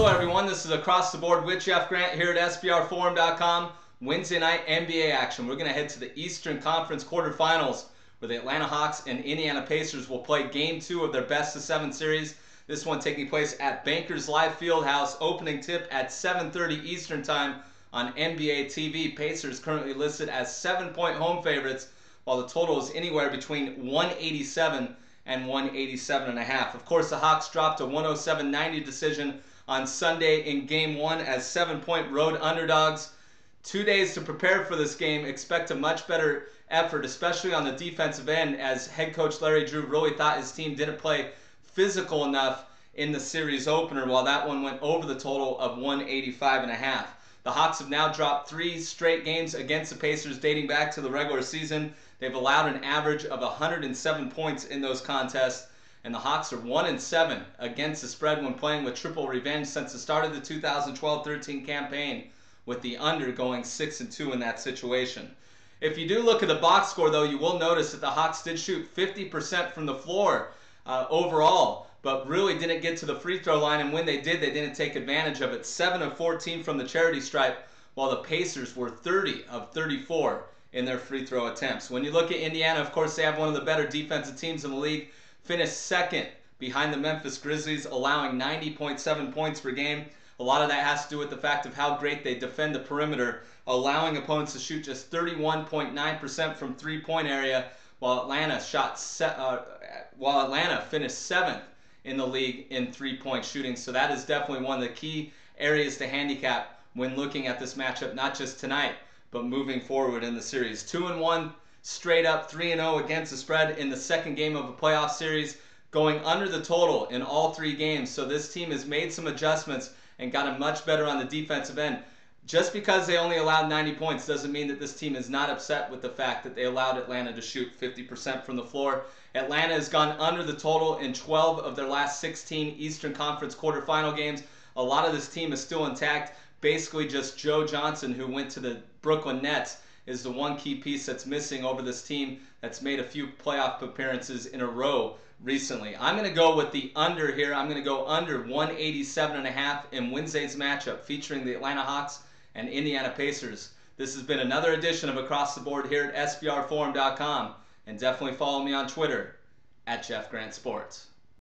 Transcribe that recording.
Hello everyone, this is Across the Board with Jeff Grant here at SBRforum.com. Wednesday night NBA action. We're going to head to the Eastern Conference quarterfinals where the Atlanta Hawks and Indiana Pacers will play Game 2 of their best-of-7 series. This one taking place at Bankers Life Fieldhouse. Opening tip at 7:30 Eastern Time on NBA TV. Pacers currently listed as 7-point home favorites, while the total is anywhere between 187 and 187.5. Of course, the Hawks dropped a 107-90 decision on Sunday in Game 1 as 7-point road underdogs. 2 days to prepare for this game. Expect a much better effort, especially on the defensive end, as head coach Larry Drew really thought his team didn't play physical enough in the series opener, while that one went over the total of 185.5. The Hawks have now dropped 3 straight games against the Pacers dating back to the regular season. They've allowed an average of 107 points in those contests, and the Hawks are 1-7 against the spread when playing with triple revenge since the start of the 2012-13 campaign, with the under going 6-2 in that situation. If you do look at the box score, though, you will notice that the Hawks did shoot 50% from the floor overall, but really didn't get to the free throw line, and when they did, they didn't take advantage of it. 7 of 14 from the charity stripe, while the Pacers were 30 of 34 in their free throw attempts. When you look at Indiana, of course, they have one of the better defensive teams in the league, finished second behind the Memphis Grizzlies, allowing 90.7 points per game. A lot of that has to do with the fact of how great they defend the perimeter, allowing opponents to shoot just 31.9% from three-point area, while Atlanta finished 7th in the league in three-point shooting. So that is definitely one of the key areas to handicap when looking at this matchup, not just tonight, but moving forward in the series. 2-1 straight up, 3-0 against the spread in the second game of a playoff series, going under the total in all 3 games. So this team has made some adjustments and gotten much better on the defensive end. Just because they only allowed 90 points doesn't mean that this team is not upset with the fact that they allowed Atlanta to shoot 50% from the floor. Atlanta has gone under the total in 12 of their last 16 Eastern Conference quarterfinal games. A lot of this team is still intact. Basically just Joe Johnson, who went to the Brooklyn Nets, is the one key piece that's missing over this team that's made a few playoff appearances in a row recently. I'm going to go with the under here. I'm going to go under 187.5 in Wednesday's matchup featuring the Atlanta Hawks and Indiana Pacers. This has been another edition of Across the Board here at SBRforum.com, and definitely follow me on Twitter at Jeff Grant Sports.